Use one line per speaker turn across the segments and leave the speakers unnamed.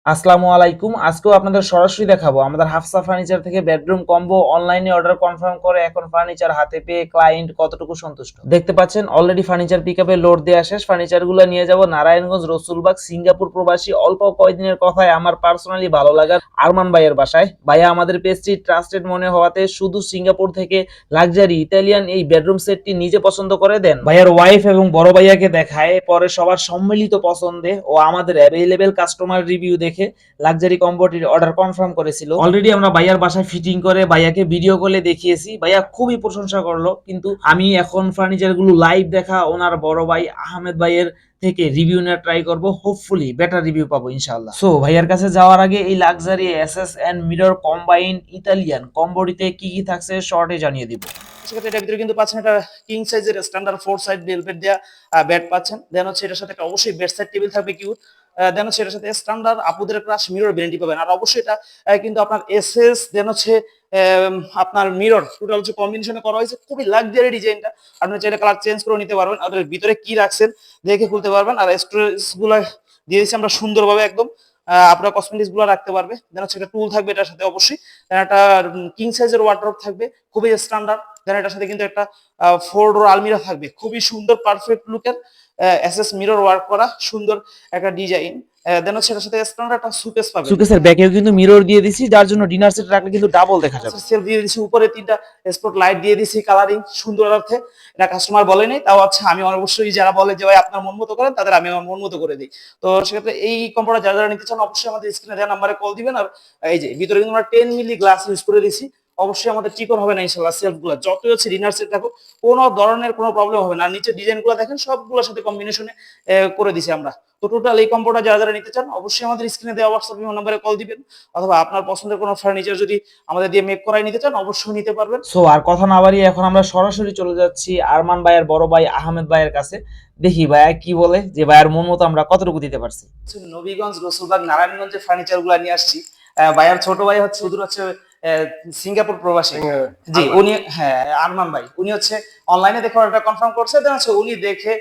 আসসালামু আলাইকুম। আজকেও আপনাদের সরাসরি দেখাবো আমাদের হাফসা ফার্নিচার থেকে বেডরুম কম্বো অনলাইনে অর্ডার কনফার্ম করে এখন ফার্নিচার হাতে পেয়ে ক্লায়েন্ট কতটুকু সন্তুষ্ট। দেখতে পাচ্ছেন অলরেডি ফার্নিচার পিকআপে লোড দেয়া শেষ। ফার্নিচারগুলো নিয়ে যাব নারায়ণগঞ্জ, রসুলবাগ, সিঙ্গাপুর প্রবাসী অল্প কয়েকদিনের কথায় আমার পার্সোনালি ভালো লাগার আরমান ভাইয়ের বাসায়। ভাইয়া আমাদের পেজটি ট্রাস্টেড মনে হওয়াতে শুধু সিঙ্গাপুর থেকে লাক্সারি ইতালিয়ান এই বেডরুম সেটটি নিজে পছন্দ করে দেন। ভাইয়ার ওয়াইফ এবং বড় ভাইয়াকে দেখায়, পরে সবার সম্মিলিত পছন্দে ও আমাদের অ্যাভেলেবেল কাস্টমার রিভিউ দেখে লাক্সারি কম্বোটির অর্ডার কনফার্ম করেছিল। অলরেডি আমরা ভাইয়ার বাসায় ফিটিং করে ভাইয়াকে ভিডিও কলে দেখিয়েছি। ভাইয়া খুবই প্রশংসা করলো, কিন্তু আমি এখন ফার্নিচার গুলো লাইভ দেখা ওনার বড় ভাই আহমেদ ভাইয়ের থেকে রিভিউ নেওয়ার ট্রাই করব। হোপফুলি বেটার রিভিউ পাবো ইনশাআল্লাহ। সো ভাইয়ার কাছে যাওয়ার আগে এই luxury SS and mirror combine Italian কম্বোটিতে কি কি থাকছে শর্টে জানিয়ে দিব।
সেক্ষেত্রে এটার ভিতরে কিন্তু পাচ্ছেন একটা কিং সাইজের স্ট্যান্ডার্ড 4 সাইড ভেলভেট দেয়া বেড পাচ্ছেন। দেন হচ্ছে এটার সাথে একটা অবশ্যই বেড সাইড টেবিল থাকবে কিউট। দেন হচ্ছে এটার সাথে স্ট্যান্ডার্ড আপুদের ক্রাশ মিরর গ্যারান্টি পাবেন। আর অবশ্যই এটা কিন্তু আপনার এসএস দেন হচ্ছে আপনার মিরর টোটাল হচ্ছে কম্বিনেশনে করা হয়েছে। খুবই লাক্সারি ডিজাইনটা, আপনি চাইলে কালার চেঞ্জ করে নিতে পারবেন। আর এর ভিতরে কি রাখছেন দেখে খুলতে পারবেন। আর স্টোরেজ গুলো দিয়ে দিচ্ছি আমরা সুন্দরভাবে একদম, আপনার কসমেটিক্স গুলো রাখতে পারবে। দেন হচ্ছে একটা টুল থাকবে এটার সাথে অবশ্যই। দেন একটা কিং সাইজের ওয়ার্ডরোব থাকবে, খুবই স্ট্যান্ডার্ড। দেন এটার সাথে কিন্তু একটা 4 ডোর আলমিরা থাকবে, খুবই সুন্দর পারফেক্ট লুকের এসএস মিরর ওয়ার্ক করা সুন্দর একটা ডিজাইন। দেন হচ্ছে এটার সাথে স্ট্যান্ডার্ড একটা সুকেস পাবেন।
সুকেসের ব্যাকেও কিন্তু মিরর দিয়ে দিছি, যার জন্য ডিনার সেট রাখলে কিন্তু ডাবল দেখা যাবে।
সেল দিয়ে দিছি, উপরে 3টা স্পট লাইট দিয়ে দিছি কালারিং সুন্দর অর্থে। এটা কাস্টমার বলেনি, তাও আচ্ছা আমি অবশ্যই যারা বলে যে ভাই আপনার মন মতো করেন তাদের আমি আমার মন মতো করে দিই। তো সেক্ষেত্রে এই কম্পোটা যারা যারা নিতে চান অবশ্যই আমাদের স্ক্রিনে দেওয়া নাম্বারে কল দিবেন। আর এই যে ভিতরে কিন্তু আমরা 10 মিলি গ্লাস ইউজ করে দিছি, অবশ্যই আমাদের চিকন হবে না ইনশাআল্লাহ। সেলফগুলো যতই হচ্ছে ডিনার সেট থাকুক কোনো ধরনের কোনো প্রবলেম হবে না। আর নিচে ডিজাইনগুলো দেখেন সবগুলোর সাথে কম্বিনেশনে করে দিছি আমরা। তো টোটাল এই কম্বোটা যারা যারা নিতে চান অবশ্যই আমাদের স্ক্রিনে দেওয়া হোয়াটসঅ্যাপ নাম্বারে কল দিবেন, অথবা আপনার পছন্দের কোনো ফার্নিচার যদি আমাদের দিয়ে মেক করাই নিতে চান অবশ্যই নিতে পারবেন।
সো আর কথা না বাড়িয়ে এখন আমরা সরাসরি চলে যাচ্ছি আরমান ভাইয়ের বড় ভাই আহমেদ ভাইয়ের কাছে। দেখি ভাইয়া কি বলে, যে ভাইয়ের মন মতো আমরা কতটুকু দিতে পারছি।
নবীগঞ্জ, রসুলবাগ, নারায়ণগঞ্জের ফার্নিচার গুলা নিয়ে আসছি। ভাইয়ার ছোট ভাই হচ্ছে সুদূর হচ্ছে সিঙ্গাপুর প্রবাসী। জি উনি, হ্যাঁ আরমান ভাই, উনি হচ্ছে অনলাইনে দেখে অর্ডারটা কনফার্ম করছে। দেন হচ্ছে উনি দেখে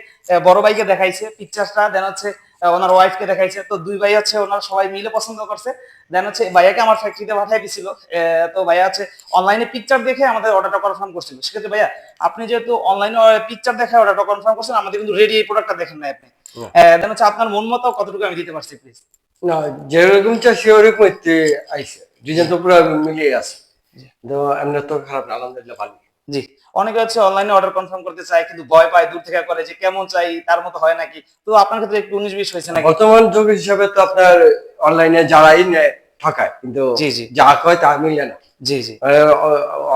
বড় ভাইকে দেখাইছে পিকচারটা, দেন হচ্ছে ওনার ওয়াইফকে দেখাইছে। তো দুই ভাই হচ্ছে ওনার সবাই মিলে পছন্দ করছে। দেন হচ্ছে ভাইয়াকে আমার ফ্যাক্টরিতে পাঠিয়ে দিছিল। তো ভাইয়া হচ্ছে অনলাইনে পিকচার দেখে আমাদের অর্ডারটা কনফার্ম করছিল। সেক্ষেত্রে ভাইয়া আপনি যেহেতু অনলাইনে পিকচার দেখে অর্ডারটা কনফার্ম করছেন, আমাদের কিন্তু রেডি এই প্রোডাক্টটা দেখেন না আপনি। দেন হচ্ছে আপনার মন মতো কতটুকু আমি দিতে পারছি প্লিজ।
না, যেরকম চাষি ওরকম আইসে ডিজাইন তো পুরো মিলিয়ে আছে। তো এমনি তো খারাপ না, আলহামদুলিল্লাহ ভালো।
জি, অনেকে হচ্ছে অনলাইনে অর্ডার কনফার্ম করতে চায় কিন্তু ভয় পায়, দূর থেকে করে যে কেমন চাই তার মতো হয় নাকি। তো আপনার ক্ষেত্রে একটু 19-20 হয়েছে নাকি?
বর্তমান যুগ হিসাবে তো আপনার অনলাইনে যারাই নেয় ঠকায়, কিন্তু
জি জি
যা কয় তা মিলে না।
জি জি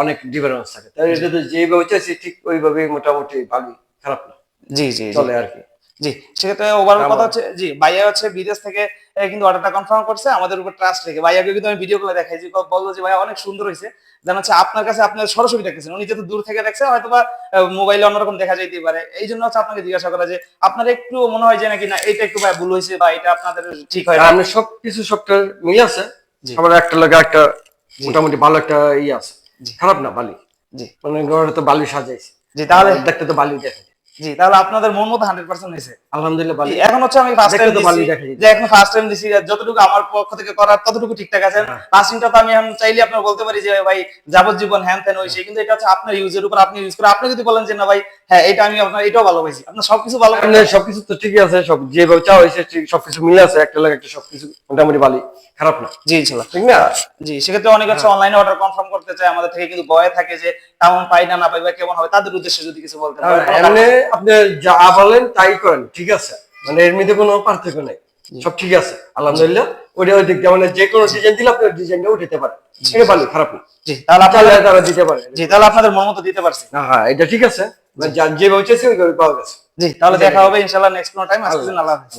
অনেক ডিফারেন্স থাকে। তাই এটা তো যেভাবে চাইছি ঠিক ওইভাবে মোটামুটি ভালোই, খারাপ না,
জি জি
চলে আর কি।
জি, সেক্ষেত্রে ওভারঅল কথা হচ্ছে জি ভাইয়া হচ্ছে বিদেশ থেকে কিন্তু অর্ডারটা কনফার্ম করছে আমাদের উপর ট্রাস্ট রেখে। ভাইয়াকে কিন্তু আমি ভিডিও কলে দেখাই, যে বললো যে ভাইয়া অনেক সুন্দর হয়েছে। দেন হচ্ছে আপনার কাছে আপনার সরাসরি দেখতেছেন, উনি যেহেতু দূর থেকে দেখছে হয়তো বা মোবাইলে অন্যরকম দেখা যাইতে পারে। এই জন্য হচ্ছে আপনাকে জিজ্ঞাসা করা যে আপনার একটু মনে হয় যে নাকি না এটা একটু ভাই ভুল হয়েছে বা এটা আপনাদের ঠিক হয় না।
আমরা সবকিছু সফটওয়্যার মিলে আছে, সবার একটা লাগে একটা মোটামুটি ভালো একটা আছে, খারাপ না, ভালোই।
জি
মানে ঘরে তো বালি সাজাইছে,
জি তাহলে
দেখতে তো বালি দেখা যায়।
জি তাহলে আপনাদের মন মতো 100% হয়েছে
আলহামদুলিল্লাহ ভালো।
এখন হচ্ছে আমি ফার্স্ট টাইম দিছি, যে এখন ফার্স্ট টাইম দিছি, যতটুকু আমার পক্ষ থেকে করার ততটুকু ঠিকঠাক আছে। পাসিংটা তো আমি এখন চাইলে আপনার বলতে পারি যে ভাই যাবজ্জীবন হ্যান ত্যান হইছে, কিন্তু এটা হচ্ছে আপনার ইউজের উপর আপনি ইউজ করে। আপনি যদি বলেন যে না ভাই হ্যাঁ এটা আমি আপনার এটাও ভালো পাইছি, আপনার সবকিছু ভালো পাইছেন,
সবকিছু তো ঠিকই আছে, সব যেভাবে চাওয়া হয়েছে সবকিছু মিলে আছে, একটা লাগে একটা সবকিছু মোটামুটি ভালোই, খারাপ না।
জি ইনশাআল্লাহ,
ঠিক না?
জি সেক্ষেত্রে অনেক হচ্ছে অনলাইনে অর্ডার কনফার্ম করতে চায় আমাদের থেকে, কিন্তু ভয় থাকে যে কেমন পাই না না পাই বা কেমন হবে। তাদের উদ্দেশ্যে যদি কিছু বলতে পারেন।
এমনি আপনি যা বলেন তাই করেন, ঠিক আছে, মানে এর মধ্যে কোনো পার্থক্য নেই, সব ঠিক আছে আলহামদুলিল্লাহ। ওইটা ওই দিক দিয়ে মানে যে কোনো ডিজাইন দিলে আপনি ডিজাইনটা উঠাতে পারেন, এটা ভালো, খারাপ না।
জি তাহলে আপনারা
তারা দিতে পারে।
জি তাহলে আপনাদের মন মতো দিতে পারছি।
হ্যাঁ এটা ঠিক আছে, যেভাবে চাইছে ওইভাবে পাওয়া গেছে।
জি তাহলে দেখা হবে ইনশাআল্লাহ নেক্সট কোনো টাইম। আজকের জন্য আল্লাহ হাফেজ।